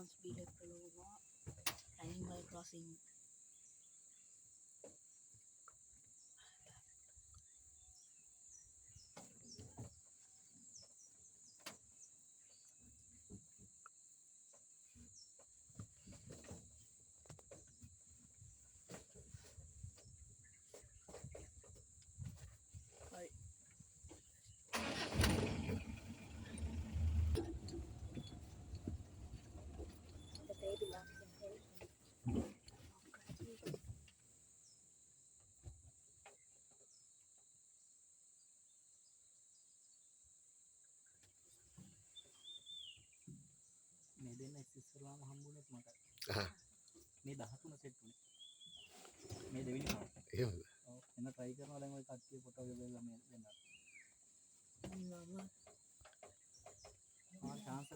chance bigay pero mga Animal Crossing. Ay. මේ දෙන්න ඉස්සෙල්ලාම හම්බුනේත් මට. ආ. මේ 13 සෙට් උනේ. මේ දෙවෙනි පාර. එහෙමද? ඔව්. එන්න try කරනවා දැන් ওই කට්ටිය ෆොටෝ එක බලලා මේ දෙන්න. Mama. ආ chance